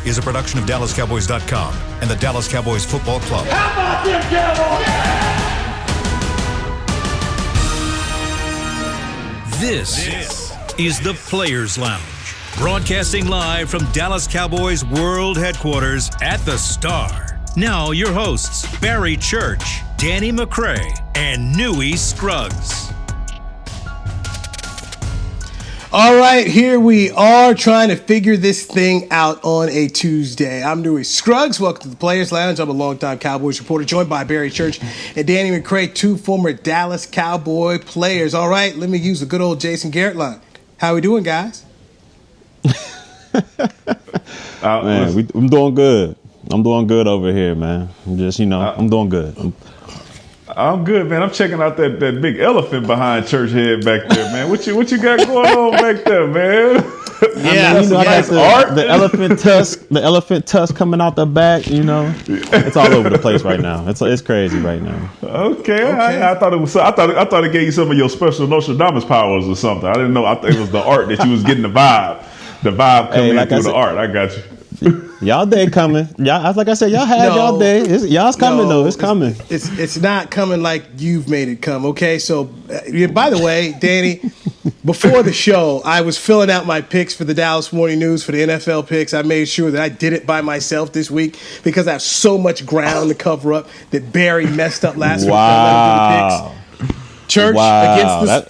is a production of DallasCowboys.com and the Dallas Cowboys Football Club. How about them Cowboys? Yeah! This is the Players Lounge, broadcasting live from Dallas Cowboys World Headquarters at the Star. Now your hosts, Barry Church, Danny McCray, and Newy Scruggs. All right, here we are trying to figure this thing out on a Tuesday. I'm Newy Scruggs. Welcome to the Players Lounge. I'm a longtime Cowboys reporter, joined by Barry Church and Danny McCray, two former Dallas Cowboy players. All right, let me use the good old Jason Garrett line. How we doing, guys? Man, I'm doing good. I'm doing good over here, man. I'm just, I'm doing good. I'm good, man. I'm checking out that big elephant behind Church head back there, man. What you got going on back there, man? Yeah, I got the elephant tusk coming out the back. It's all over the place right now. It's crazy right now. Okay. I thought it gave you some of your special Nostradamus powers or something. I didn't know. I thought it was the art that you was getting the vibe coming in through the art. I got you. Y'all day coming. Y'all, like I said, y'all had y'all day. Y'all's coming though. It's coming. It's not coming like you've made it come. Okay, so by the way, Danny, before the show, I was filling out my picks for the Dallas Morning News for the NFL picks. I made sure that I did it by myself this week because I have so much ground to cover up that Barry messed up last week. Wow. Church,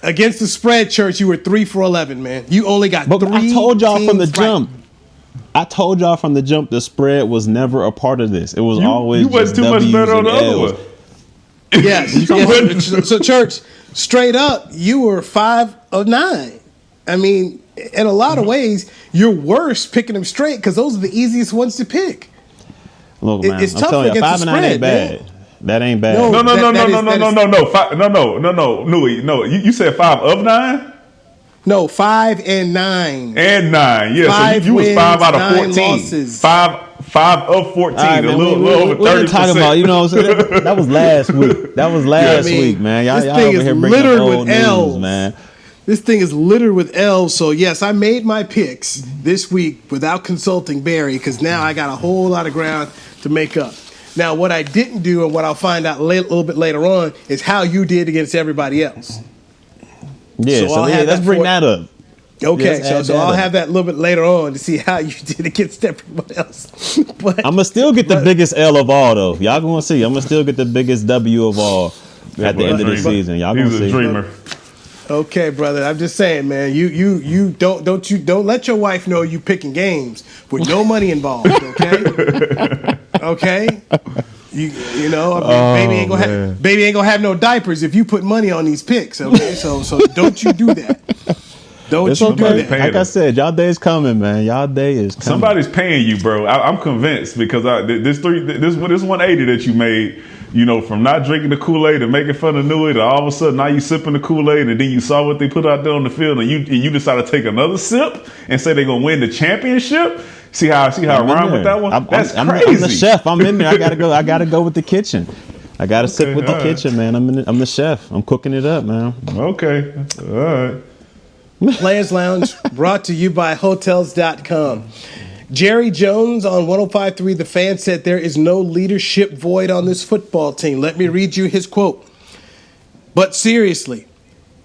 against the spread, Church, you were 3 for 11, man. You only got 3. I told y'all from the jump. Right. I told y'all from the jump the spread was never a part of this. It was always you wasn't too much better on the other one. Yes. So Church, straight up, you were 5 of 9. I mean, in a lot of ways, you're worse picking them straight because those are the easiest ones to pick. Look, man, it's I'm tough telling you, against 5 the and 9 spread, ain't bad. man. That ain't bad. No. Newy, no. You said 5 of 9. No, 5 and 9. And 9, yeah. So you was 5 out of 14. Losses. 5 of 14, right, a little over 30%. What you talking about? That was last week. That was last week, man. Y'all over here bringing up old news, man. This thing is littered with L's. So yes, I made my picks this week without consulting Barry because now I got a whole lot of ground to make up. Now, what I didn't do and what I'll find out a little bit later on is how you did against everybody else. Yeah, so let's bring that up. Okay, so I'll have that a little bit later on to see how you did against everybody else. But I'm going to still get the biggest L of all, though. Y'all going to see. I'm going to still get the biggest W of all at the end of the season. Y'all going to see. He's a dreamer. Okay, brother. I'm just saying, man. You don't let your wife know you picking games with no money involved. Okay. Okay. Baby ain't gonna have no diapers if you put money on these picks. Okay, so don't you do that. Don't you do that. Like I said, y'all day is coming, man. Y'all day is coming. Somebody's paying you, bro. I'm convinced because this 180 that you made. From not drinking the Kool-Aid and making fun of Newy to all of a sudden now you sipping the Kool-Aid and then you saw what they put out there on the field and you decided to take another sip and say they're gonna win the championship. See how I rhyme with that one? That's crazy. I'm the chef. I'm in there. I gotta go with the kitchen. I gotta sit with the kitchen, man. I'm the chef. I'm cooking it up, man. Okay. All right. Players Lounge brought to you by Hotels.com. Jerry Jones on 105.3 The Fan said there is no leadership void on this football team. Let me read you his quote. But seriously,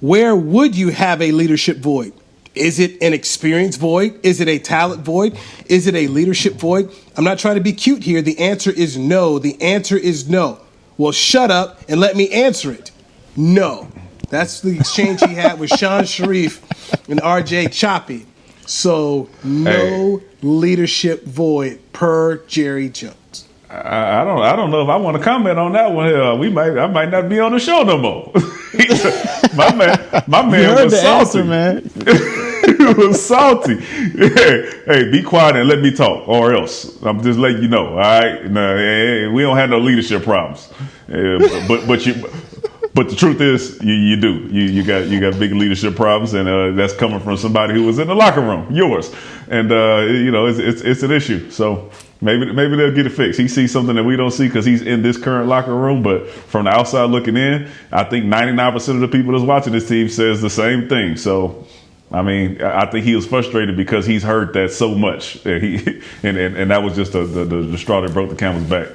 where would you have a leadership void? Is it an experience void? Is it a talent void? Is it a leadership void? I'm not trying to be cute here. The answer is no. The answer is no. Well, shut up and let me answer it. No. That's the exchange he had with Sean Sharif and RJ Choppy. So no leadership void per Jerry Jones. I don't know if I want to comment on that one here. I might not be on the show no more. my man was salty, man. He was salty. Hey, be quiet and let me talk, or else I'm just letting you know. All right, no, we don't have no leadership problems. But the truth is, you do. You got big leadership problems, and that's coming from somebody who was in the locker room, yours. And it's an issue. So maybe they'll get it fixed. He sees something that we don't see because he's in this current locker room. But from the outside looking in, I think 99% of the people that's watching this team says the same thing. So I mean, I think he was frustrated because he's heard that so much. And that was just the straw that broke the camel's back.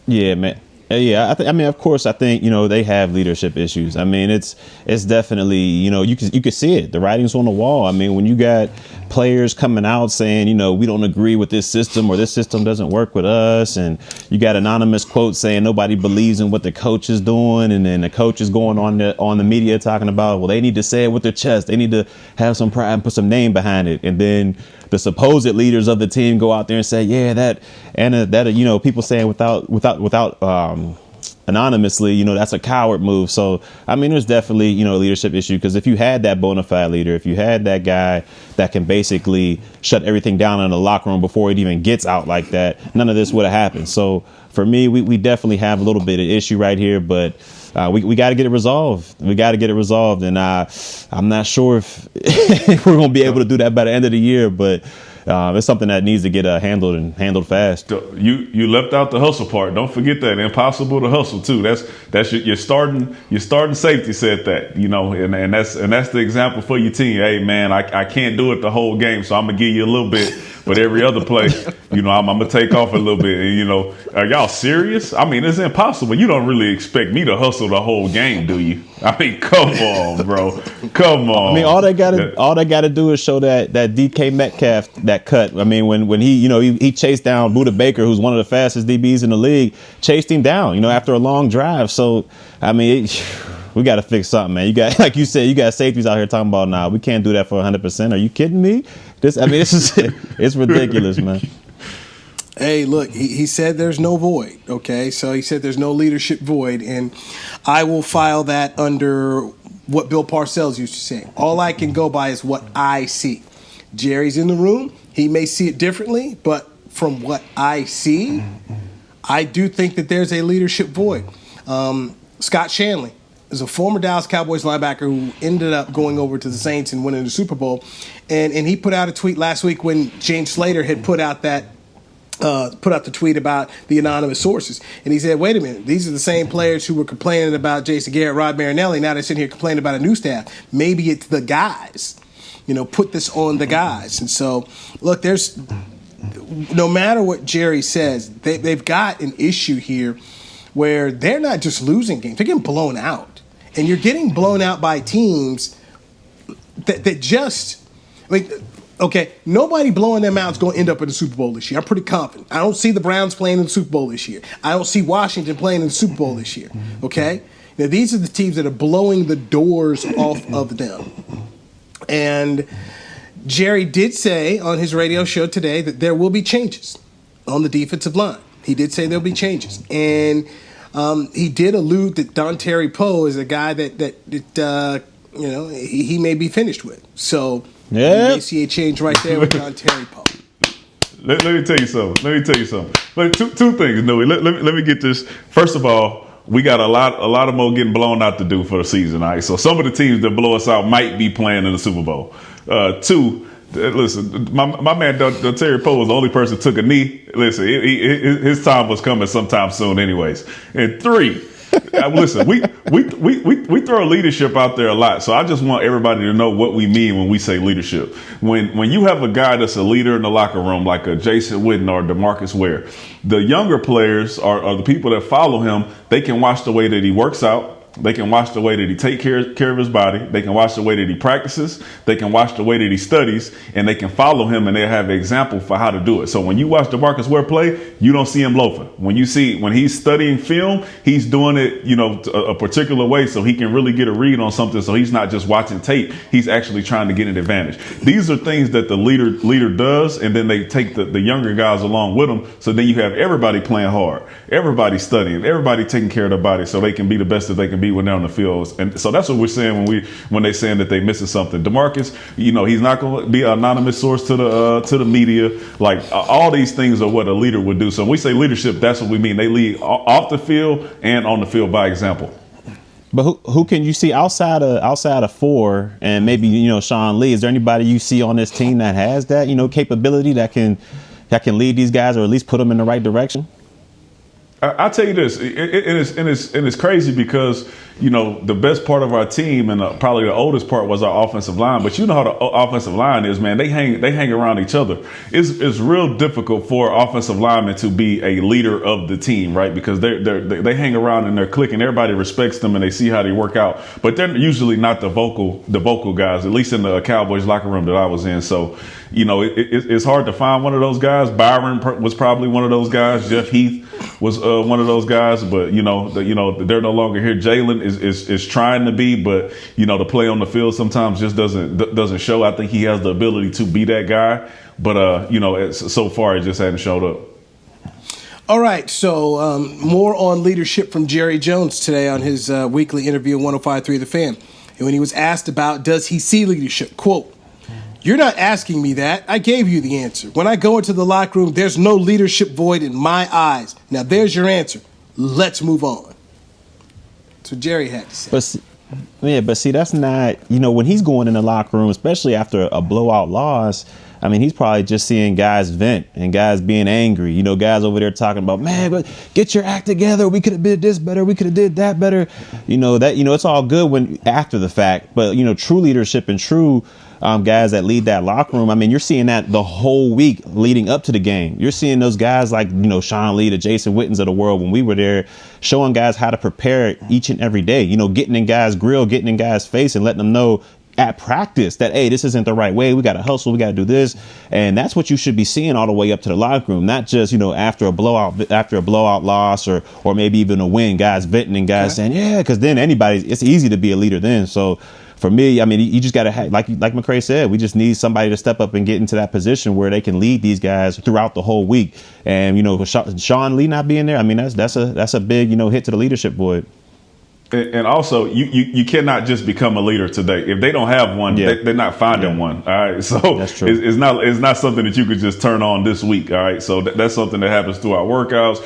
Yeah, man. Yeah, I mean, of course, I think, they have leadership issues. I mean, it's definitely, you can see it. The writing's on the wall. I mean, when you got players coming out saying, we don't agree with this system or this system doesn't work with us. And you got anonymous quotes saying nobody believes in what the coach is doing. And then the coach is going on the media talking about, well, they need to say it with their chest. They need to have some pride and put some name behind it. And then the supposed leaders of the team go out there and say, yeah, that people saying without anonymously, that's a coward move. So, I mean, there's definitely, a leadership issue, because if you had that bona fide leader, if you had that guy that can basically shut everything down in the locker room before it even gets out like that, none of this would have happened. So for me, we definitely have a little bit of issue right here, but we got to get it resolved. We got to get it resolved. And I'm not sure if we're going to be able to do that by the end of the year, but it's something that needs to get handled fast. You left out the hustle part. Don't forget that. Impossible to hustle too. That's your starting safety said that, and that's the example for your team. Hey man, I can't do it the whole game, so I'm gonna give you a little bit, but every other play, I'm gonna take off a little bit. And are y'all serious? I mean, it's impossible. You don't really expect me to hustle the whole game, do you? I mean, come on, bro. Come on. I mean, all they gotta do is show that DK Metcalf that cut. I mean, when he chased down Budda Baker, who's one of the fastest DBs in the league, chased him down, after a long drive. So, I mean, we got to fix something, man. You got, like you said, you got safeties out here talking about, nah, we can't do that for 100%. Are you kidding me? This is it's ridiculous, man. Hey, look, he said there's no void, okay? So he said there's no leadership void, and I will file that under what Bill Parcells used to say. All I can go by is what I see. Jerry's in the room. He may see it differently, but from what I see, I do think that there's a leadership void. Scott Shanley is a former Dallas Cowboys linebacker who ended up going over to the Saints and winning the Super Bowl. And he put out a tweet last week when James Slater had put out the tweet about the anonymous sources. And he said, wait a minute, these are the same players who were complaining about Jason Garrett, Rod Marinelli. Now they're sitting here complaining about a new staff. Maybe it's the guys. Put this on the guys. And so, look, no matter what Jerry says, they've got an issue here where they're not just losing games, they're getting blown out. And you're getting blown out by teams that just, okay, nobody blowing them out is going to end up in the Super Bowl this year. I'm pretty confident. I don't see the Browns playing in the Super Bowl this year. I don't see Washington playing in the Super Bowl this year, okay? Now, these are the teams that are blowing the doors off of them. And Jerry did say on his radio show today that there will be changes on the defensive line. He did say there'll be changes. And he did allude that Don Terry Poe is a guy that he may be finished with. So you may see a change right there with Don Terry Poe. Let me tell you something. But two things, Newy. Let me get this. First of all, we got a lot of more getting blown out to do for the season. All right, so some of the teams that blow us out might be playing in the Super Bowl. Two, listen, my man Terry Poe was the only person who took a knee. Listen, his time was coming sometime soon, anyways. And three, listen, we throw leadership out there a lot, so I just want everybody to know what we mean when we say leadership. When you have a guy that's a leader in the locker room, like a Jason Witten or DeMarcus Ware, the younger players are the people that follow him. They can watch the way that he works out. They can watch the way that he takes care of his body. They can watch the way that he practices. They can watch the way that he studies, and they can follow him, and they'll have an example for how to do it. So when you watch DeMarcus Ware play, you don't see him loafing. When he's studying film, he's doing it, a particular way so he can really get a read on something. So he's not just watching tape. He's actually trying to get an advantage. These are things that the leader does, and then they take the younger guys along with them. So then you have everybody playing hard, everybody studying, everybody taking care of their body so they can be the best that they can be when they're on the field. And so that's what we're saying when they saying that they missing something. DeMarcus, he's not going to be an anonymous source to the media. Like all these things are what a leader would do. So when we say leadership, that's what we mean. They lead off the field and on the field by example. But who can you see outside of four and maybe Sean Lee? Is there anybody you see on this team that has that capability that can lead these guys or at least put them in the right direction? I'll tell you this, and it's crazy because the best part of our team and probably the oldest part was our offensive line. But you know how the offensive line is, man. They hang around each other. It's real difficult for offensive linemen to be a leader of the team, right? Because they hang around and they're clicking. Everybody respects them and they see how they work out. But they're usually not the vocal guys, at least in the Cowboys locker room that I was in. So, it's hard to find one of those guys. Byron was probably one of those guys. Jeff Heath was one of those guys. But they're no longer here. Jalen is trying to be, but the play on the field sometimes just doesn't show. I think he has the ability to be that guy, but so far it just hadn't showed up. All right, so more on leadership from Jerry Jones today on his weekly interview on 105.3 The Fan. And when he was asked about does he see leadership, quote, "You're not asking me that. I gave you the answer. When I go into the locker room, there's no leadership void in my eyes. Now there's your answer. Let's move on." That's what Jerry had to say. But see, that's not, when he's going in the locker room, especially after a blowout loss, I mean, he's probably just seeing guys vent and guys being angry. Guys over there talking about, man, but get your act together. We could have did this better. We could have did that better. It's all good when after the fact. But, true leadership and true guys that lead that locker room. I mean, you're seeing that the whole week leading up to the game. You're seeing those guys like, Sean Lee, the Jason Wittens of the world when we were there, showing guys how to prepare each and every day, getting in guys' grill, getting in guys' face and letting them know at practice that, hey, this isn't the right way. We got to hustle. We got to do this. And that's what you should be seeing all the way up to the locker room, not just, after a blowout loss or maybe even a win, guys venting and guys saying, yeah, because then it's easy to be a leader then. So for me, I mean, you just got to have, like McCray said, we just need somebody to step up and get into that position where they can lead these guys throughout the whole week. And, Sean Lee not being there, I mean, that's a big, hit to the leadership void. And also, you cannot just become a leader today. If they don't have one, they're not finding one. All right, so that's true. It's not something that you could just turn on this week. All right, so that's something that happens through our workouts.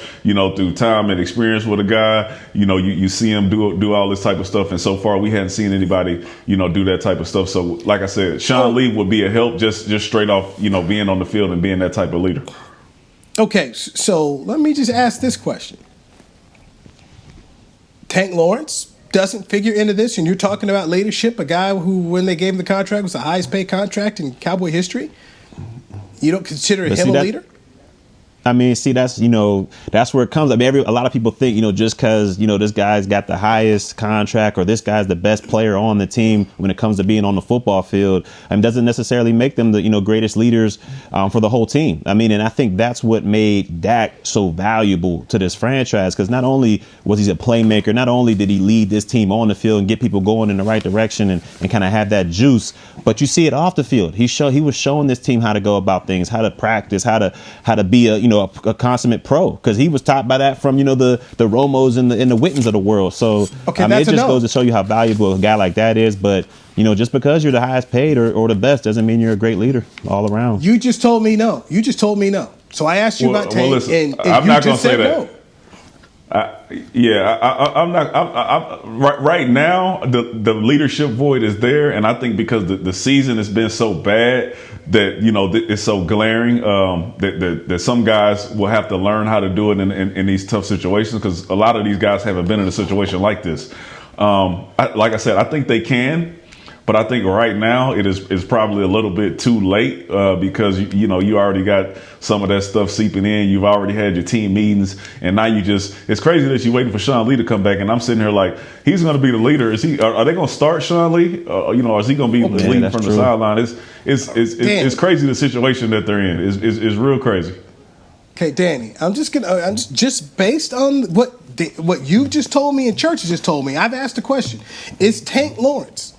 Through time and experience with a guy. You see him do all this type of stuff. And so far, we hadn't seen anybody do that type of stuff. So, like I said, Sean Lee would be a help just straight off being on the field and being that type of leader. Okay, so let me just ask this question. Tank Lawrence doesn't figure into this, and you're talking about leadership, a guy who, when they gave him the contract, was the highest paid contract in Cowboy history. You don't consider him a leader? I mean, see, that's where it comes. I mean, a lot of people think, just because, this guy's got the highest contract or this guy's the best player on the team when it comes to being on the football field, doesn't necessarily make them the, greatest leaders for the whole team. I mean, and I think that's what made Dak so valuable to this franchise, because not only was he a playmaker, not only did he lead this team on the field and get people going in the right direction and kind of have that juice, but you see it off the field. He was showing this team how to go about things, how to practice, how to be a consummate pro, because he was taught by that from the Romos and the Wittens of the world. So I mean, it just goes to show you how valuable a guy like that is. But just because you're the highest paid or the best doesn't mean you're a great leader all around. You just told me no. So I asked you about Tank, listen, and I'm you not just gonna said say no. I'm not. Right now, the leadership void is there, and I think because the season has been so bad that it's so glaring that some guys will have to learn how to do it in these tough situations, because a lot of these guys haven't been in a situation like this. Like I said, I think they can. But I think right now it's probably a little bit too late because you already got some of that stuff seeping in. You've already had your team meetings, and now it's crazy that you're waiting for Sean Lee to come back. And I'm sitting here like, he's going to be the leader. Are they going to start Sean Lee? Or is he going to be leading from the sideline? It's crazy the situation that they're in. It's real crazy. Okay, Danny, I'm just based on what you just told me and Church just told me. I've asked a question: is Tank Lawrence?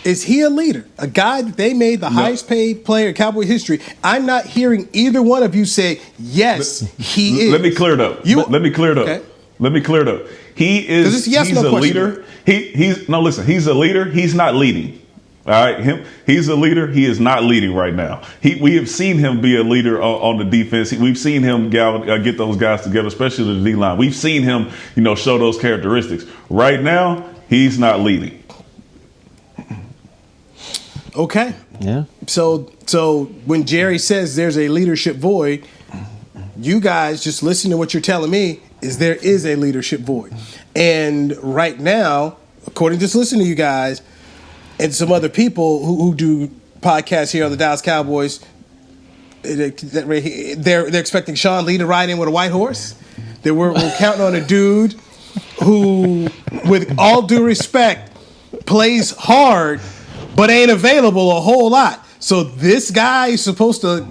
Is he a leader? A guy that they made the highest paid player in Cowboy history? I'm not hearing either one of you say, yes, he is. Let me clear it up. Let me clear it up. Okay. Let me clear it up. He's a leader. He's a leader. He's not leading. All right. He's a leader. He is not leading right now. We have seen him be a leader on the defense. We've seen him get those guys together, especially the D line. We've seen him, show those characteristics. Right now, he's not leading. Okay. Yeah. So when Jerry says there's a leadership void, you guys just listen to what you're telling me is there is a leadership void. And right now, according to just listening to you guys and some other people who do podcasts here on the Dallas Cowboys, they're expecting Sean Lee to ride in with a white horse. We're counting on a dude who, with all due respect, plays hard but ain't available a whole lot. So this guy is supposed to,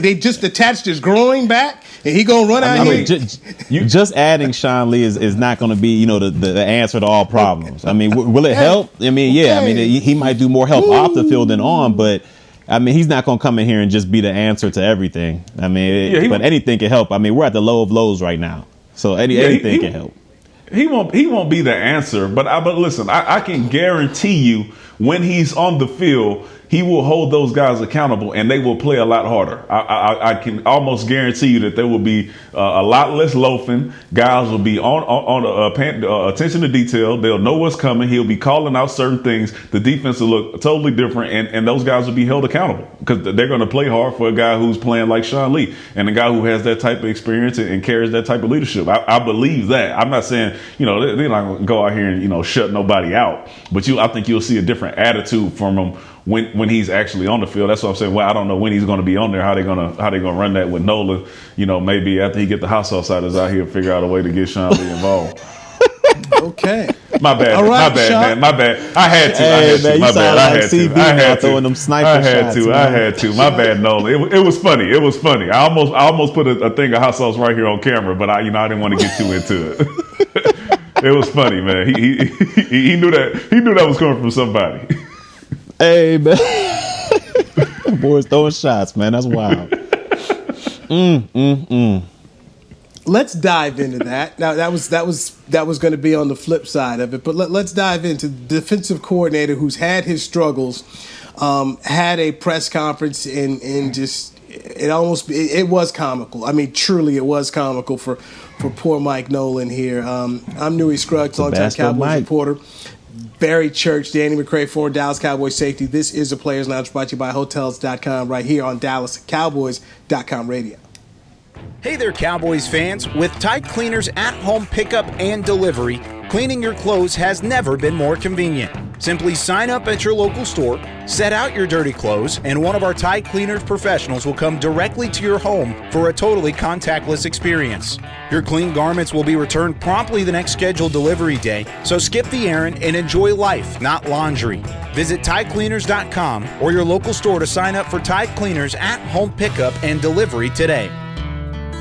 they just attached his groin back, and he gonna run out here. Just adding Sean Lee is not going to be, the answer to all problems. I mean, will it help? I mean, yeah. Okay. I mean, he might do more help off the field than on, but I mean, he's not going to come in here and just be the answer to everything. I mean, but anything can help. I mean, we're at the low of lows right now, so anything can help. He won't be the answer, but listen, I can guarantee you when he's on the field, he will hold those guys accountable, and they will play a lot harder. I can almost guarantee you that there will be a lot less loafing. Guys will be on attention to detail. They'll know what's coming. He'll be calling out certain things. The defense will look totally different, and those guys will be held accountable because they're going to play hard for a guy who's playing like Sean Lee and a guy who has that type of experience and carries that type of leadership. I believe that. I'm not saying they're not going to go out here and shut nobody out, but I think you'll see a different attitude from him when he's actually on the field. That's what I'm saying. Well, I don't know when he's going to be on there. How they gonna run that with Nola? Maybe after he get the house outsiders out here, figure out a way to get Sean Lee involved. Okay. My bad. All right, my bad, Sean. man. My bad. I had to. My bad. I had to. My bad, Nola. It was funny. I almost put a thing of hot sauce right here on camera, but I didn't want to get too into it. It was funny, man. He knew that was coming from somebody. Hey, man. Boys throwing shots, man. That's wild. Let's dive into that. Now, that was going to be on the flip side of it, but let's dive into the defensive coordinator who's had his struggles, had a press conference, and just it was comical. I mean, truly, it was comical for poor Mike Nolan here. I'm Newy Scruggs, longtime Cowboys reporter. Barry Church, Danny McCray, former Dallas Cowboys safety. This is the Players Lounge, brought to you by Hotels.com, right here on DallasCowboys.com radio. Hey there, Cowboys fans. With Tide Cleaners at-home pickup and delivery, cleaning your clothes has never been more convenient. Simply sign up at your local store, set out your dirty clothes, and one of our Tide Cleaners professionals will come directly to your home for a totally contactless experience. Your clean garments will be returned promptly the next scheduled delivery day, so skip the errand and enjoy life, not laundry. Visit TideCleaners.com or your local store to sign up for Tide Cleaners at-home pickup and delivery today.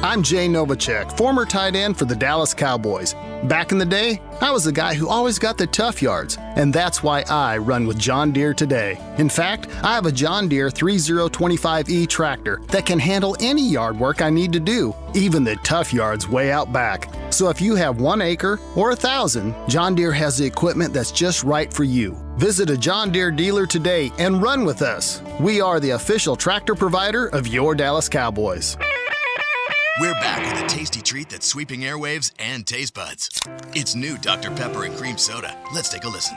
I'm Jay Novacek, former tight end for the Dallas Cowboys. Back in the day, I was the guy who always got the tough yards, and that's why I run with John Deere today. In fact, I have a John Deere 3025E tractor that can handle any yard work I need to do, even the tough yards way out back. So if you have 1 acre or 1,000, John Deere has the equipment that's just right for you. Visit a John Deere dealer today and run with us. We are the official tractor provider of your Dallas Cowboys. We're back with a tasty treat that's sweeping airwaves and taste buds. It's new Dr. Pepper and Cream Soda. Let's take a listen.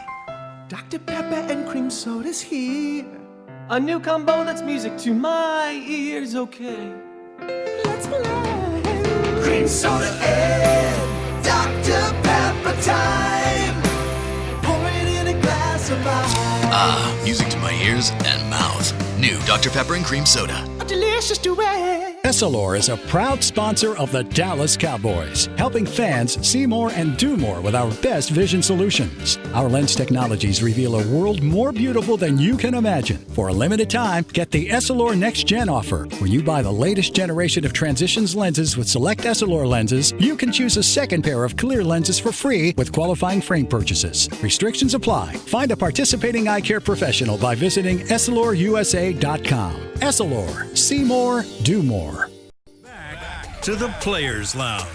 Dr. Pepper and Cream Soda's here. A new combo that's music to my ears, okay. Let's play. Cream Soda and Dr. Pepper time. Pour it in a glass of ice. Ah, music to my ears and mouth. New Dr. Pepper and Cream Soda. A delicious duet. Essilor is a proud sponsor of the Dallas Cowboys, helping fans see more and do more with our best vision solutions. Our lens technologies reveal a world more beautiful than you can imagine. For a limited time, get the Essilor Next Gen offer. When you buy the latest generation of Transitions lenses with select Essilor lenses, you can choose a second pair of clear lenses for free with qualifying frame purchases. Restrictions apply. Find a participating eye care professional by visiting EssilorUSA.com. Essilor. See more, do more. Back to the Players Lounge.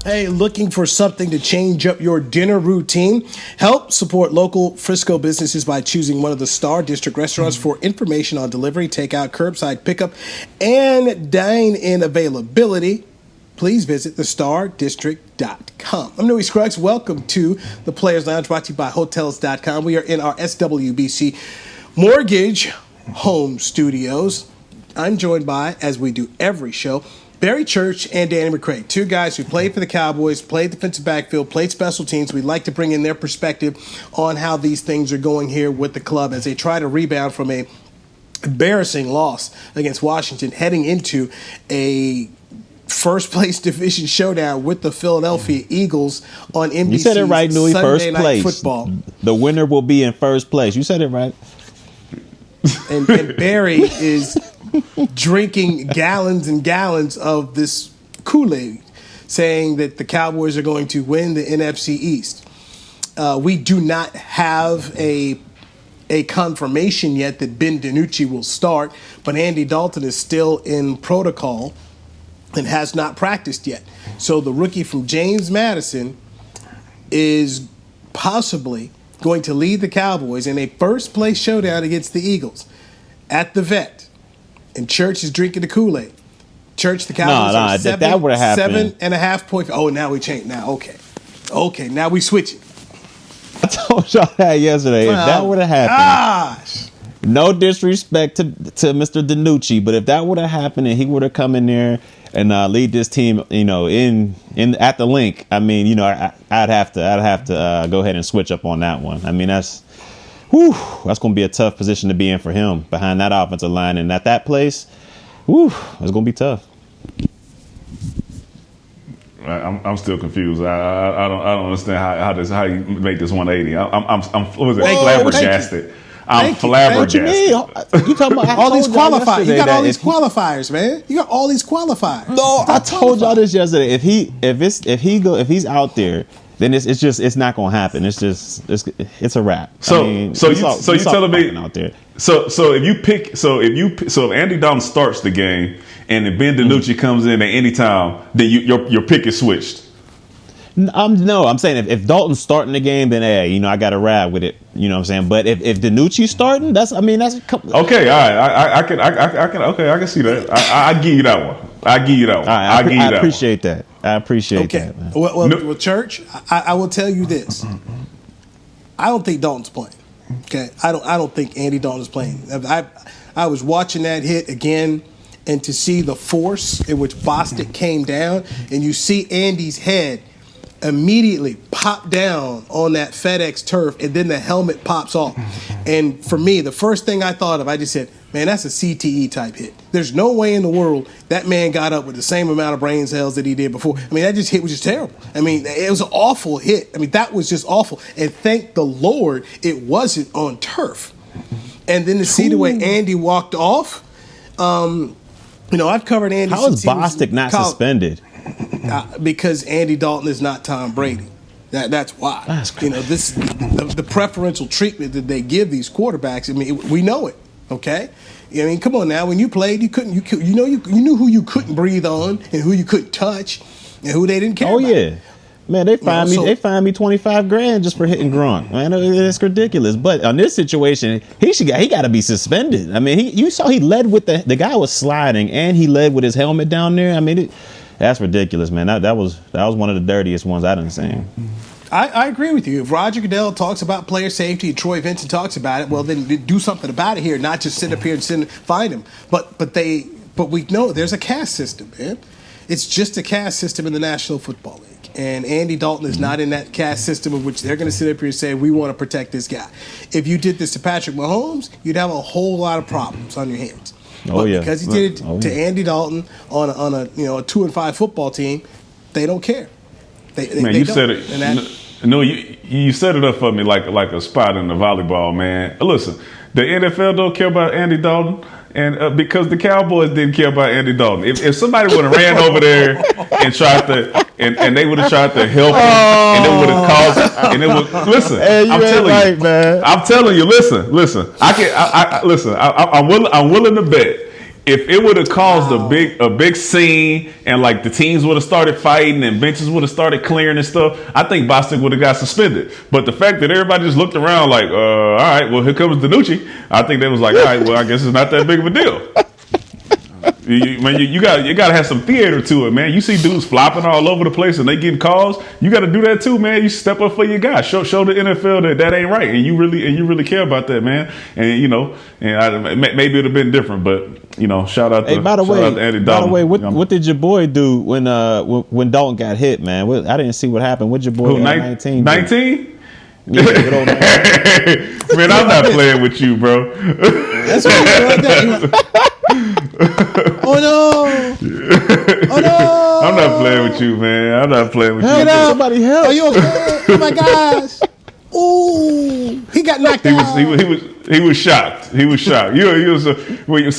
Hey, looking for something to change up your dinner routine? Help support local Frisco businesses by choosing one of the Star District restaurants. For information on delivery, takeout, curbside pickup, and dine-in availability, please visit thestardistrict.com. I'm Newy Scruggs. Welcome to the Players Lounge, brought to you by Hotels.com. We are in our SWBC Mortgage home studios. I'm joined by, as we do every show, Barry Church and Danny McCray, two guys who played for the Cowboys, played defensive backfield, played special teams. We'd like to bring in their perspective on how these things are going here with the club as they try to rebound from a embarrassing loss against Washington, heading into a first-place division showdown with the Philadelphia Eagles on NBC. You said it right, Newy. First Sunday place. Night Football. The winner will be in first place. You said it right. And Barry is drinking gallons and gallons of this Kool-Aid, saying that the Cowboys are going to win the NFC East. We do not have a confirmation yet that Ben DiNucci will start, but Andy Dalton is still in protocol and has not practiced yet. So the rookie from James Madison is possibly going to lead the Cowboys in a first-place showdown against the Eagles at the Vet. And Church is drinking the Kool-Aid. Church, the Cowboys are that would have happened. 7.5 point. Oh, now we change. Now, okay. Now we switch it. I told y'all that yesterday. If that would have happened, gosh. No disrespect to Mr. DiNucci, but if that would have happened and he would have come in there and lead this team, in at the link, I mean, I'd have to go ahead and switch up on that one. I mean, that's going to be a tough position to be in for him behind that offensive line, and at that place, it's going to be tough. I'm still confused. I don't understand how you make this 180. I'm flabbergasted. I'm flabbergasted. You talking about all these qualifiers? You got all these qualifiers, man. You got all these qualifiers. No, I told y'all this yesterday. If he's out there, then it's not gonna happen. It's a wrap. So you telling me out there. So if Andy Dalton starts the game and if Ben DiNucci comes in at any time, then your pick is switched. No, I'm saying if Dalton's starting the game, then I got to ride with it. You know what I'm saying? But if DiNucci's starting, that's okay. All right, I can see that. I give you that one. I give you that one. I appreciate that. I appreciate that. Man. Well, Church, I will tell you this. I don't think Dalton's playing. Okay, I don't think Andy Dalton is playing. I was watching that hit again, and to see the force in which Bostic came down, and you see Andy's head immediately pop down on that FedEx turf, and then the helmet pops off. And for me, the first thing I thought of, I just said, man, that's a CTE type hit. There's no way in the world that man got up with the same amount of brain cells that he did before. I mean, that hit was just terrible. I mean, it was an awful hit. I mean, that was just awful. And thank the Lord it wasn't on turf. And then to see the way Andy walked off, I've covered Andy. How is Bostic not suspended? Because Andy Dalton is not Tom Brady. That's why. That's crazy. The preferential treatment that they give these quarterbacks. I mean, we know it. Okay. I mean, come on now. When you played, you knew who you couldn't breathe on and who you couldn't touch and who they didn't care about. Yeah. Man, they fined me $25,000 just for hitting Gronk. Man, it's ridiculous. But on this situation, he got to be suspended. I mean, you saw he led with the guy was sliding and he led with his helmet down there. I mean, that's ridiculous, man. That was one of the dirtiest ones I done seen. I agree with you. If Roger Goodell talks about player safety and Troy Vincent talks about it, well, then do something about it here, not just sit up here and find him. But we know there's a caste system, man. It's just a caste system in the National Football League. And Andy Dalton is not in that caste system in which they're going to sit up here and say, we want to protect this guy. If you did this to Patrick Mahomes, you'd have a whole lot of problems on your hands. Because he did it to Andy Dalton on a 2-5 football team, they don't care. You said it. You set it up for me like a spot in the volleyball, man. Listen, the NFL don't care about Andy Dalton, and because the Cowboys didn't care about Andy Dalton. If somebody would have ran over there and tried to, and they would have tried to help him, and it would have caused, and it would listen. Hey, I'm telling you, listen. I'm willing to bet. If it would have caused a big scene and like the teams would have started fighting and benches would have started clearing and stuff, I think Bostic would have got suspended. But the fact that everybody just looked around like, all right, well, here comes DiNucci, I think they was like, all right, well, I guess it's not that big of a deal. You got to have some theater to it, man. You see dudes flopping all over the place and they getting calls. You got to do that too, man. You step up for your guy. Show the NFL that ain't right, and you really care about that, man. And maybe it'd have been different, but shout out to Andy Dalton. By the way, what did your boy do when Dalton got hit, man? I didn't see what happened. What your boy 19? 19? Yeah, man, I'm not playing with you, bro. That's what Oh no! I'm not playing with you, man. I'm not playing with you. Somebody help! Are you okay? Oh my gosh! Ooh, he got knocked out. He was shocked. He was shocked. When you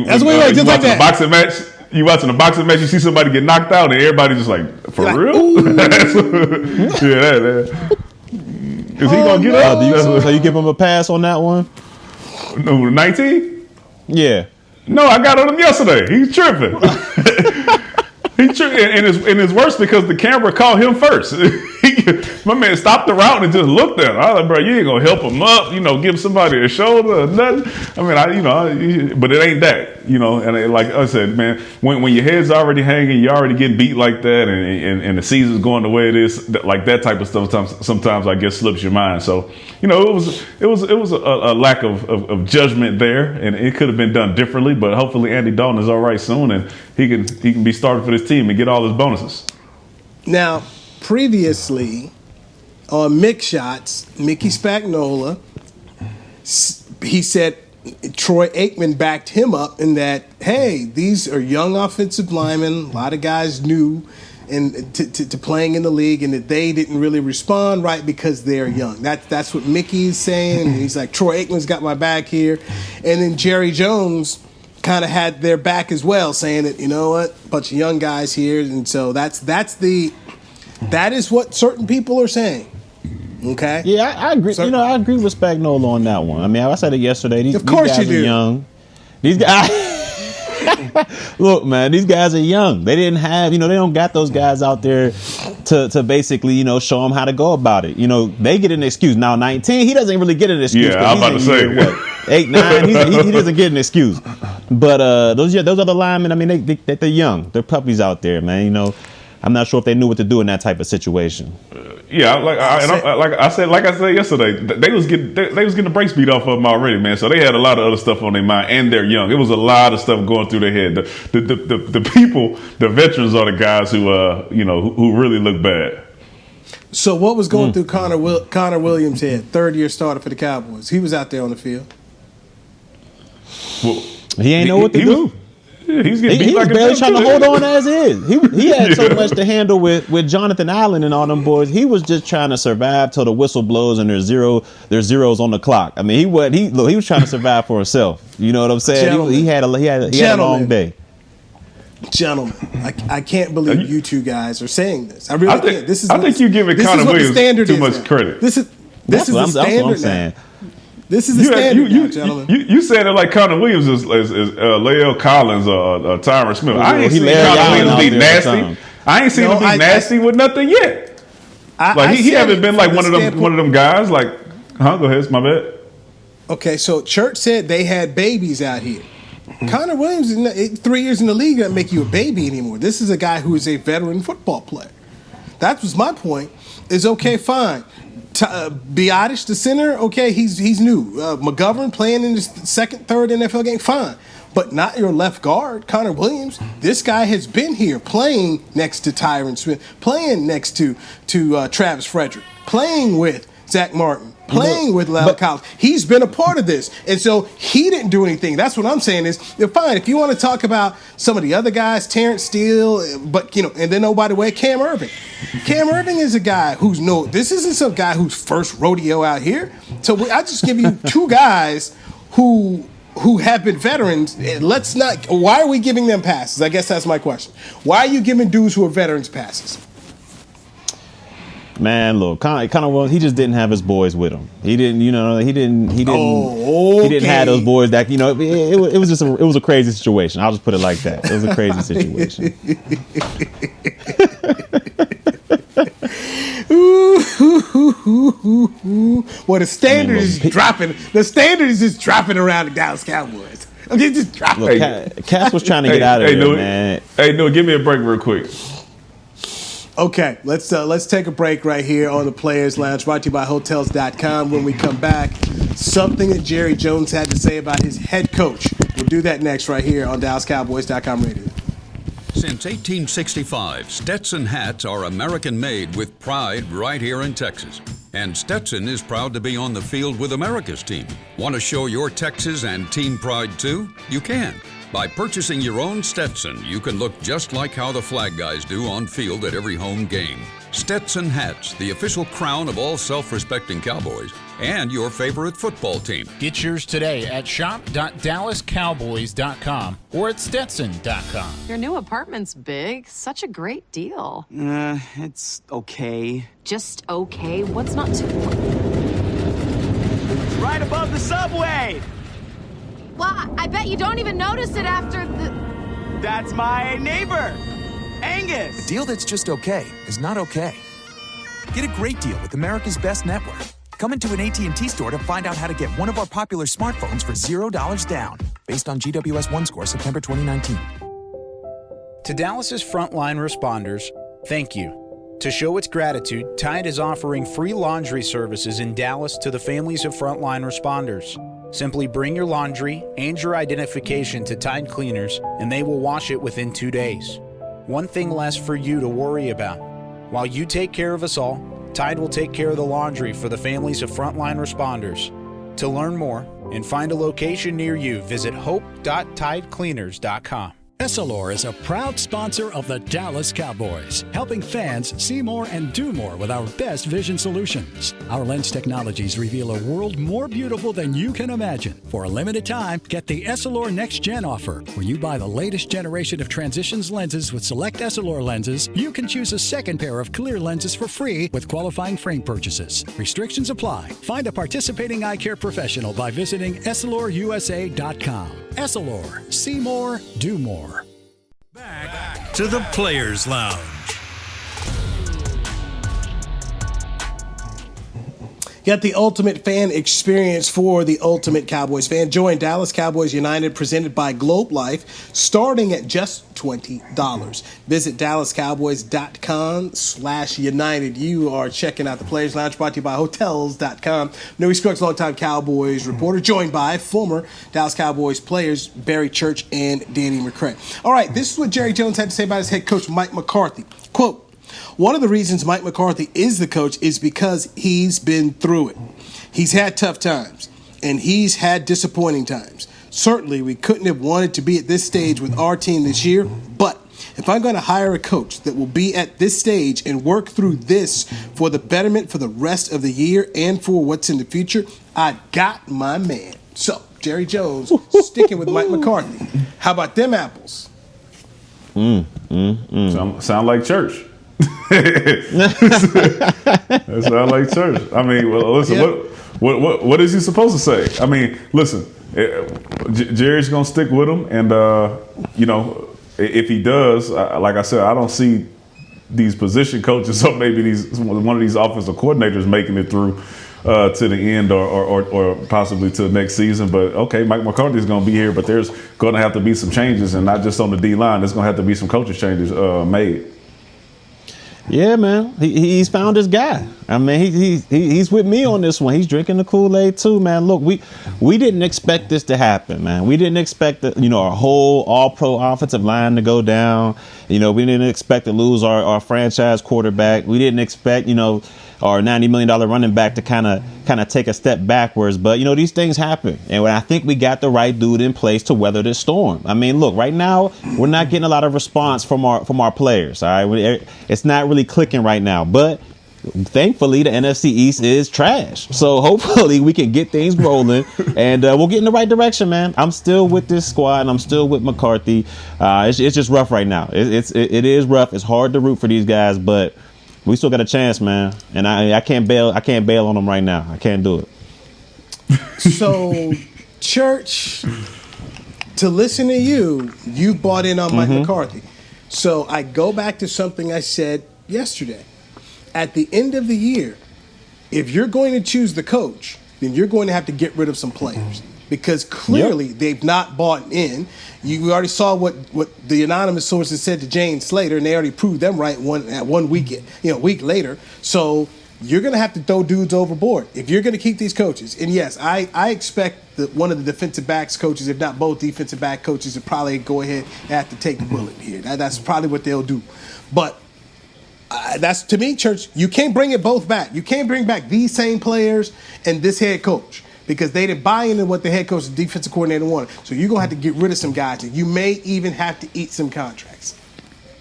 watching a boxing match. You watching a boxing match, you see somebody get knocked out, and everybody just like, for real? Yeah, is he gonna get up? So you give him a pass on that one? No, 19? Yeah. No, I got on him yesterday. He's tripping. He's tripping, and it's worse because the camera caught him first. My man stopped the route and just looked at him. I was like, bro, you ain't gonna help him up, give somebody a shoulder or nothing. I mean, but it ain't that, And like I said, man, when your head's already hanging, you're already getting beat like that, and the season's going the way it is, like that type of stuff. Sometimes I guess slips your mind. So it was a lack of judgment there, and it could have been done differently. But hopefully Andy Dalton is all right soon, and he can be started for this team and get all his bonuses. Now, previously on Mickey Spagnuolo, he said Troy Aikman backed him up in that, hey, these are young offensive linemen, a lot of guys new and to playing in the league, and that they didn't really respond right because they're young. That's what Mickey's saying. He's like, Troy Aikman's got my back here. And then Jerry Jones kind of had their back as well, saying that, you know what, a bunch of young guys here. And so that is what certain people are saying. Okay. Yeah, I agree. I agree with Spagnuolo on that one. I mean, I said it yesterday. These guys are young. These guys. Look, man, these guys are young. They didn't have, they don't got those guys out there to basically, show them how to go about it. They get an excuse. Now, 19, he doesn't really get an excuse. Yeah, I'm about to say. 8, 9, he doesn't get an excuse. But those other linemen, I mean, they're young. They're puppies out there, man. I'm not sure if they knew what to do in that type of situation. Like I said yesterday, they was getting the brakes beat off of them already, man. So they had a lot of other stuff on their mind, and they're young. It was a lot of stuff going through their head. The people, the veterans, are the guys who who really look bad. So what was going through Connor Williams' head? 3rd-year starter for the Cowboys. He was out there on the field. Well, he ain't know what to do. Yeah, he's getting beat he like was barely trying to hold on as is. He had so much to handle with Jonathan Allen and all them boys. He was just trying to survive till the whistle blows and there's zeros on the clock. I mean, he was trying to survive for himself. You know what I'm saying? He had a long day. Gentlemen, I can't believe you two guys are saying this. I really can't. I think you're giving Connor Williams too much credit. This is the standard now. This is the standard now, gentlemen. You said it like Connor Williams is Lael Collins or Tyron Smith. I ain't seen Connor Williams be nasty. I ain't seen him be nasty with nothing yet. He haven't been like one of them guys. Like, go ahead, it's my bad. Okay, so Church said they had babies out here. Connor Williams, 3 years in the league, doesn't make you a baby anymore. This is a guy who is a veteran football player. That was my point. Is okay, fine. Biotish, the center, okay, he's new. McGovern playing in his 2nd, 3rd NFL game, fine. But not your left guard, Connor Williams. This guy has been here playing next to Tyron Smith, playing next to Travis Frederick, playing with Zach Martin, playing with Lael Collins. He's been a part of this. And so he didn't do anything. That's what I'm saying is, fine, if you want to talk about some of the other guys, Terrence Steele, but, and then, by the way, Cam Irving. Cam Irving is a guy this isn't some guy who's first rodeo out here. So I just give you two guys who have been veterans. Why are we giving them passes? I guess that's my question. Why are you giving dudes who are veterans passes? Man, look, Connor Williams, he just didn't have his boys with him. He didn't have those boys that, it was a crazy situation. I'll just put it like that. It was a crazy situation. Well, the standard is dropping. The standard is just dropping around the Dallas Cowboys. Look, Cass was trying to get out of there, man. Hey, no, give me a break real quick. Okay, let's take a break right here on the Players Lounge, brought to you by Hotels.com. When we come back, something that Jerry Jones had to say about his head coach. We'll do that next right here on DallasCowboys.com radio. Since 1865, Stetson hats are American-made with pride right here in Texas. And Stetson is proud to be on the field with America's team. Want to show your Texas and team pride too? You can. By purchasing your own Stetson, you can look just like how the flag guys do on field at every home game. Stetson hats, the official crown of all self-respecting Cowboys and your favorite football team. Get yours today at shop.dallascowboys.com or at stetson.com. Your new apartment's big. Such a great deal. It's okay. Just okay? What's not too... It's right above the subway! Well, I bet you don't even notice it after the... That's my neighbor, Angus. A deal that's just okay is not okay. Get a great deal with America's Best Network. Come into an AT&T store to find out how to get one of our popular smartphones for $0 down, based on GWS 1 score September 2019. To Dallas's frontline responders, thank you. To show its gratitude, Tide is offering free laundry services in Dallas to the families of frontline responders. Simply bring your laundry and your identification to Tide Cleaners, and they will wash it within 2 days. One thing less for you to worry about. While you take care of us all, Tide will take care of the laundry for the families of frontline responders. To learn more and find a location near you, visit hope.tidecleaners.com. Essilor is a proud sponsor of the Dallas Cowboys, helping fans see more and do more with our best vision solutions. Our lens technologies reveal a world more beautiful than you can imagine. For a limited time, get the Essilor Next Gen offer. When you buy the latest generation of Transitions lenses with select Essilor lenses, you can choose a second pair of clear lenses for free with qualifying frame purchases. Restrictions apply. Find a participating eye care professional by visiting EssilorUSA.com. Essilor. See more, do more. Back to the Players Lounge. Got the ultimate fan experience for the ultimate Cowboys fan. Join Dallas Cowboys United, presented by Globe Life, starting at just $20. Visit DallasCowboys.com/United. You are checking out the Players Lounge, brought to you by Hotels.com. Newy Scruggs, longtime Cowboys reporter, joined by former Dallas Cowboys players Barry Church and Danny McCray. All right, this is what Jerry Jones had to say about his head coach, Mike McCarthy. Quote, "One of the reasons Mike McCarthy is the coach is because he's been through it. He's had tough times, and he's had disappointing times. Certainly, we couldn't have wanted to be at this stage with our team this year, but if I'm going to hire a coach that will be at this stage and work through this for the betterment for the rest of the year and for what's in the future, I got my man." So, Jerry Jones sticking with Mike McCarthy. How about them apples? Sound like church. That sounds like church. I mean, well, listen, what is he supposed to say? I mean, listen, Jerry's gonna stick with him, and if he does, like I said, I don't see these position coaches or maybe one of these offensive coordinators making it through to the end or possibly to the next season. But okay, Mike McCarthy's going to be here, but there's going to have to be some changes, and not just on the D line. There's going to have to be some coaching changes made. Yeah, man, he's found his guy. I mean, he's with me on this one. He's drinking the Kool-Aid too, man. Look, we didn't expect this to happen, man. We didn't expect our whole All-Pro offensive line to go down. We didn't expect to lose our franchise quarterback. We didn't expect our $90 million running back to kind of take a step backwards. But these things happen, and I think we got the right dude in place to weather this storm. I mean, look, right now we're not getting a lot of response from our players. All right, it's not really clicking right now, but thankfully the NFC East is trash. So hopefully we can get things rolling, and we'll get in the right direction, man. I'm still with this squad, and I'm still with McCarthy. It's just rough right now. It is rough. It's hard to root for these guys, but we still got a chance, man. And I can't bail on them right now. I can't do it. So, Church, to listen to you bought in on Mike McCarthy. So I go back to something I said yesterday. At the end of the year, if you're going to choose the coach, then you're going to have to get rid of some players. because clearly they've not bought in. You already saw what the anonymous sources said to Jane Slater, and they already proved them right one week later. So you're going to have to throw dudes overboard if you're going to keep these coaches. And yes, I expect that one of the defensive backs coaches, if not both defensive back coaches, to probably go ahead and have to take the bullet here. That's probably what they'll do. But that's, to me, Church, you can't bring it both back. You can't bring back these same players and this head coach, because they didn't buy into what the head coach and defensive coordinator wanted. So you're going to have to get rid of some guys. And you may even have to eat some contracts.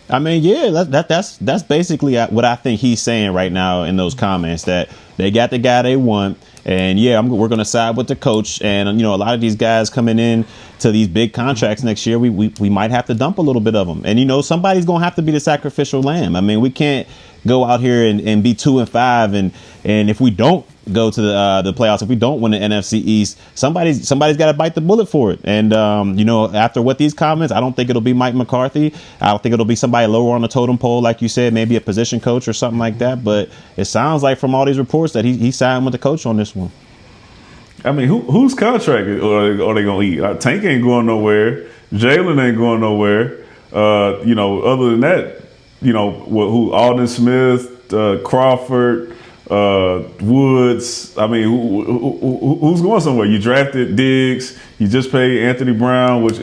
I mean, yeah, that's basically what I think he's saying right now in those comments, that they got the guy they want. And, yeah, we're going to side with the coach. And, a lot of these guys coming in to these big contracts next year, we might have to dump a little bit of them. And, somebody's going to have to be the sacrificial lamb. I mean, we can't go out here and be 2-5. And if we don't go to the playoffs, if we don't win the NFC East, somebody's got to bite the bullet for it. And, after what these comments, I don't think it'll be Mike McCarthy. I don't think it'll be somebody lower on the totem pole, like you said, maybe a position coach or something like that. But it sounds like from all these reports that he signed with the coach on this one. I mean, whose contract are they going to eat? Tank ain't going nowhere. Jalen ain't going nowhere. Other than that, who Alden Smith, Crawford, Woods. I mean, who's going somewhere? You drafted Diggs. You just paid Anthony Brown, which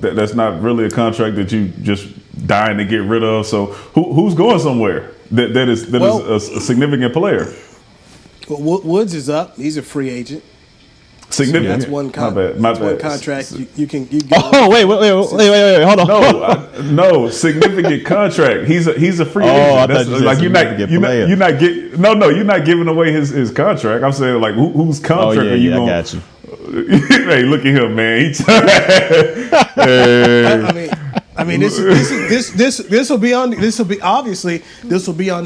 that's not really a contract that you just dying to get rid of. So who's going somewhere that is a significant player? Well, Woods is up. He's a free agent. Significant. That's one contract. You can. Oh wait, hold on. No, significant contract. He's a free agent. That's like you're not giving away his contract. I'm saying, like, whose contract are you going? I got you. Hey, look at him, man. I mean, this will be on the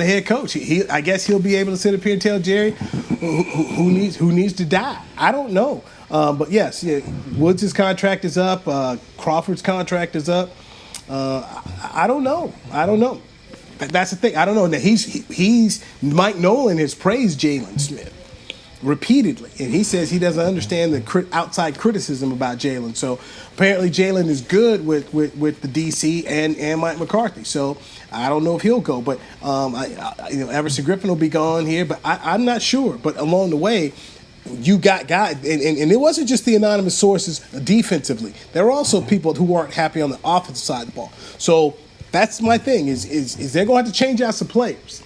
head coach. I guess he'll be able to sit up here and tell Jerry who needs to die. I don't know, but yes, Woods' contract is up. Crawford's contract is up. I don't know. That's the thing. I don't know. Now he's Mike Nolan has praised Jalen Smith repeatedly, and he says he doesn't understand the outside criticism about Jalen. So apparently Jalen is good with the DC and Mike McCarthy. So I don't know if he'll go, but Everson Griffin will be gone here, but I'm not sure. But along the way, you got guys, and it wasn't just the anonymous sources defensively. There were also people who weren't happy on the offensive side of the ball. So that's my thing: is they're going to have to change out some players.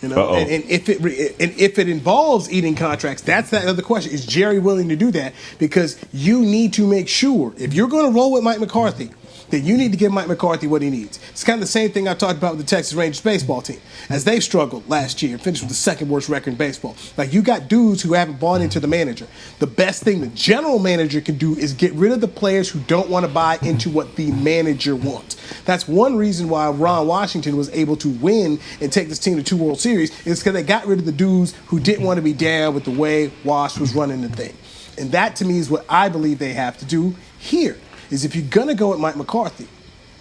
And if it involves eating contracts, that's that other question. Is Jerry willing to do that? Because you need to make sure, if you're going to roll with Mike McCarthy, then you need to give Mike McCarthy what he needs. It's kind of the same thing I talked about with the Texas Rangers baseball team. As they've struggled last year and finished with the second worst record in baseball. Like, you got dudes who haven't bought into the manager. The best thing the general manager can do is get rid of the players who don't want to buy into what the manager wants. That's one reason why Ron Washington was able to win and take this team to 2 World Series, is because they got rid of the dudes who didn't want to be down with the way Wash was running the thing. And that, to me, is what I believe they have to do here. Is if you're going to go with Mike McCarthy,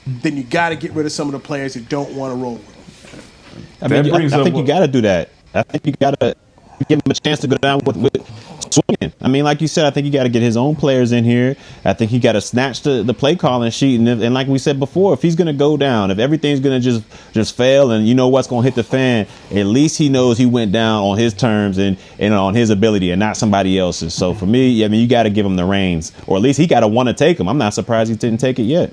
then you got to get rid of some of the players that don't want to roll with him. I think you got to do that. I think you got to give him a chance to go down with swinging. I mean, like you said, I think you got to get his own players in here. I think he got to snatch the play calling sheet. And like we said before, if he's going to go down, if everything's going to just fail and you know what's going to hit the fan, at least he knows he went down on his terms and on his ability and not somebody else's. So for me, I mean, you got to give him the reins, or at least he got to want to take them. I'm not surprised he didn't take it yet.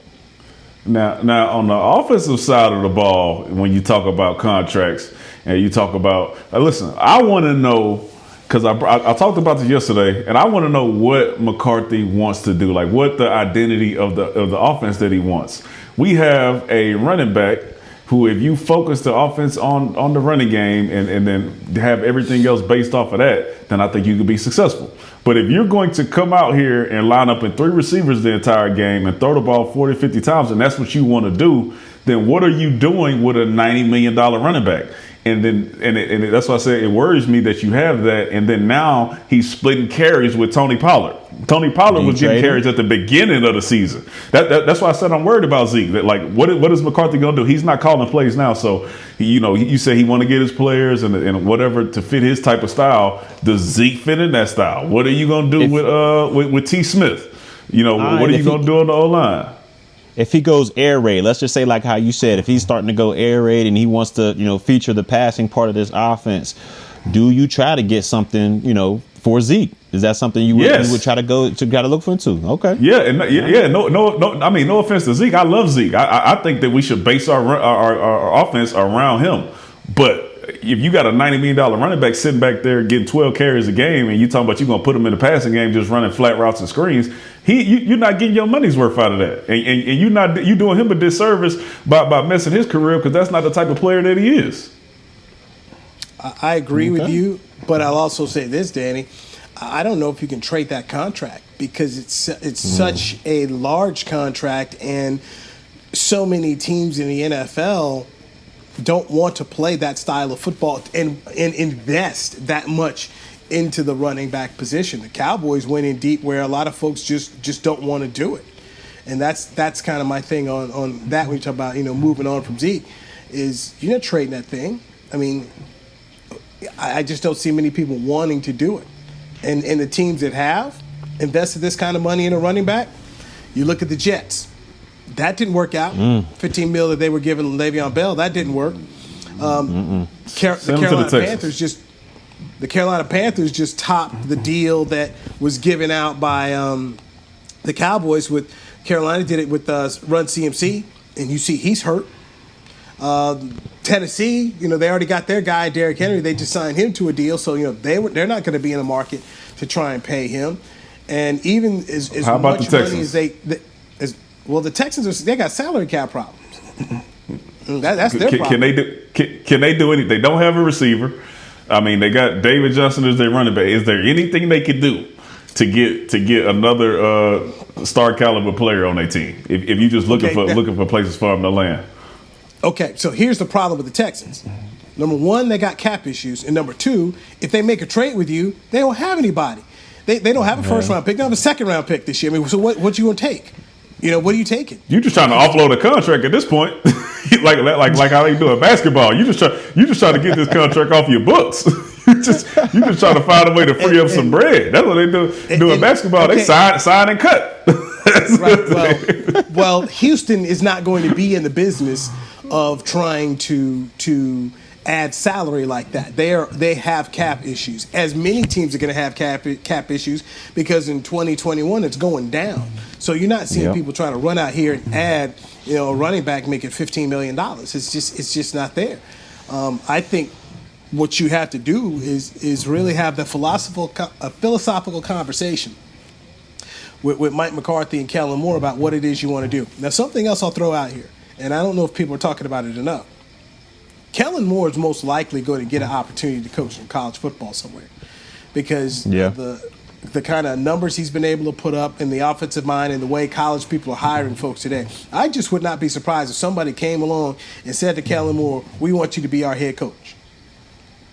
Now, on the offensive side of the ball, when you talk about contracts and you talk about, listen, I want to know, because I talked about this yesterday, and I want to know what McCarthy wants to do, like what the identity of the offense that he wants. We have a running back who, if you focus the offense on the running game and then have everything else based off of that, then I think you could be successful. But if you're going to come out here and line up in 3 receivers the entire game and throw the ball 40, 50 times, and that's what you want to do, then what are you doing with a $90 million running back? And then, that's why I say it worries me that you have that. And then now he's splitting carries with Tony Pollard. Tony Pollard was getting carries at the beginning of the season. That's why I said I'm worried about Zeke. That, like, what is McCarthy going to do? He's not calling plays now. So, you say he want to get his players and whatever to fit his type of style. Does Zeke fit in that style? What are you going to do with T. Smith? What are you going to do on the O-line? If he goes air raid, let's just say like how you said, if he's starting to go air raid and he wants to, feature the passing part of this offense, do you try to get something, for Zeke? Is that something you would try to look for too? Okay. Yeah, no. I mean, no offense to Zeke. I love Zeke. I think that we should base our offense around him. But if you got a $90 million running back sitting back there getting 12 carries a game, and you talking about you're gonna put him in the passing game just running flat routes and screens, you're not getting your money's worth out of that, and you doing him a disservice by messing his career, because that's not the type of player that he is. I agree with you, but I'll also say this, Danny. I don't know if you can trade that contract, because it's such a large contract, and so many teams in the NFL don't want to play that style of football and invest that much into the running back position. The Cowboys went in deep where a lot of folks just don't want to do it. And that's kind of my thing on that when you talk about, moving on from Zeke, is you're not trading that thing. I mean, I just don't see many people wanting to do it. And the teams that have invested this kind of money in a running back, you look at the Jets. That didn't work out. $15 million that they were giving Le'Veon Bell, that didn't work. The Carolina Panthers just topped the deal that was given out by the Cowboys. With Carolina did it with Run CMC, and you see he's hurt. Tennessee, they already got their guy Derrick Henry. They just signed him to a deal, so they're not going to be in the market to try and pay him. And even as How about much the money Texans? Well, the Texans they got salary cap problems. That's their problem. Can they do anything? They don't have a receiver. I mean, they got David Johnson as their running back. Is there anything they could do to get another star caliber player on their team? If you just looking for places for them to land. Okay, so here's the problem with the Texans. Number one, they got cap issues, and number two, if they make a trade with you, they don't have anybody. They don't have a first round pick. They don't have a second round pick this year. I mean, so what you gonna take? What are you taking? You're just trying to offload a contract at this point, like how they do in basketball. You just trying to get this contract off your books. you just trying to find a way to free up some bread. That's what they do in basketball. Okay. They sign and cut. Right. Well, Houston is not going to be in the business of trying to add salary like that. They have cap issues. As many teams are going to have cap issues, because in 2021 it's going down. So you're not seeing people trying to run out here and add, a running back making $15 million. It's just not there. I think what you have to do is really have the philosophical conversation with Mike McCarthy and Kellen Moore about what it is you want to do. Now, something else I'll throw out here, and I don't know if people are talking about it enough. Kellen Moore is most likely going to get an opportunity to coach in college football somewhere, because the kind of numbers he's been able to put up in the offensive mind and the way college people are hiring folks today. I just would not be surprised if somebody came along and said to Kellen Moore, we want you to be our head coach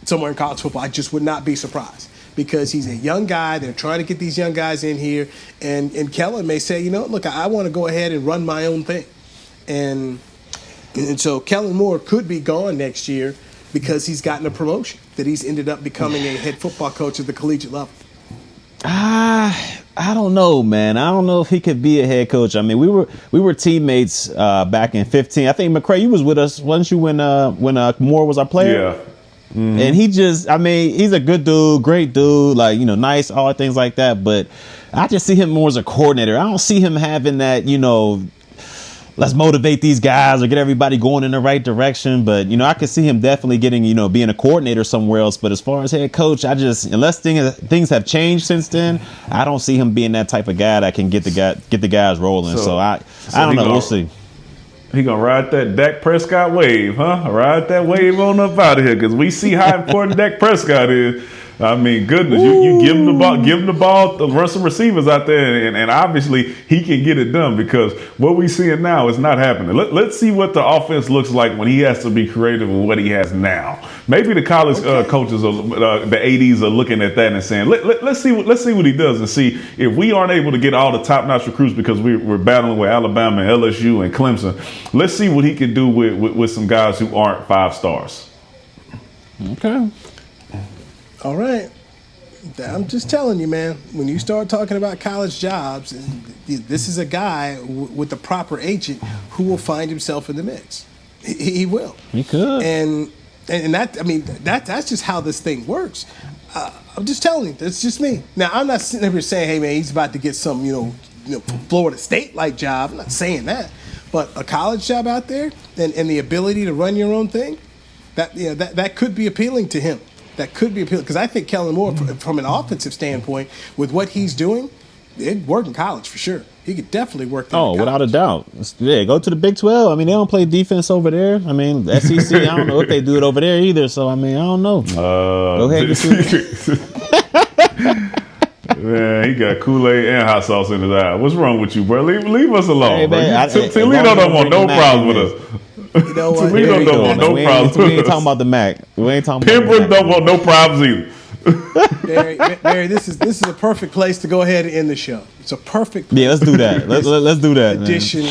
somewhere in college football. I just would not be surprised, because he's a young guy. They're trying to get these young guys in here. And Kellen may say, look, I want to go ahead and run my own thing. And so Kellen Moore could be gone next year because he's gotten a promotion, that he's ended up becoming a head football coach at the collegiate level. I don't know, man. I don't know if he could be a head coach. I mean, we were teammates back in 2015. I think McCray, you was with us, wasn't you, when Moore was our player? Yeah. Mm-hmm. And he's a good dude, great dude, nice, all things like that. But I just see him more as a coordinator. I don't see him having that, let's motivate these guys or get everybody going in the right direction. But, I could see him definitely getting, being a coordinator somewhere else. But as far as head coach, unless things have changed since then, I don't see him being that type of guy that can get the guys rolling. So I don't know. We'll see. He gonna ride that Dak Prescott wave, huh? Ride that wave on up out of here, because we see how important Dak Prescott is. I mean, goodness, you give him the ball, the rest of receivers out there, and obviously he can get it done because what we seeing now is not happening. Let's see what the offense looks like when he has to be creative with what he has now. Maybe the college coaches, the ADs, are looking at that and saying, let's see what he does and see if we aren't able to get all the top-notch recruits because we're battling with Alabama, and LSU, and Clemson. Let's see what he can do with some guys who aren't 5 stars. Okay. All right. I'm just telling you, man, when you start talking about college jobs, this is a guy with the proper agent who will find himself in the mix. He will. He could. And that, I mean, that's just how this thing works. I'm just telling you, that's just me. Now, I'm not sitting here saying, hey, man, he's about to get some, Florida State-like job. I'm not saying that. But a college job out there and the ability to run your own thing, that could be appealing to him. That could be appealing because I think Kellen Moore, from an offensive standpoint, with what he's doing, it'd work in college for sure. He could definitely work there. Without a doubt. Yeah, go to the Big 12. I mean, they don't play defense over there. I mean, the SEC, I don't know if they do it over there either. So, I mean, I don't know. Go ahead and see. Man, he got Kool-Aid and hot sauce in his eye. What's wrong with you, bro? Leave us alone. Hey, man, Toledo don't want no problems with us. You know what? Toledo don't want no problems. We ain't talking about the Mac. We ain't talking about Pembroke don't want no problems either. Barry, this is a perfect place to go ahead and end the show. It's a perfect place. Yeah, let's do that. Let's do that. Edition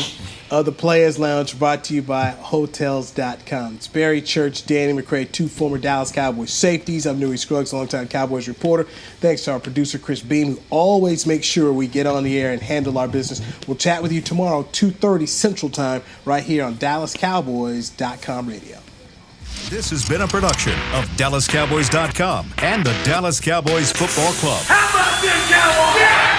of the Players Lounge brought to you by Hotels.com. It's Barry, Church, Danny McCray, 2 former Dallas Cowboys safeties. I'm Newy Scruggs, longtime Cowboys reporter. Thanks to our producer, Chris Beam, who always makes sure we get on the air and handle our business. We'll chat with you tomorrow, 2:30 Central Time, right here on DallasCowboys.com radio. This has been a production of DallasCowboys.com and the Dallas Cowboys Football Club. How about this, Cowboys? Yeah!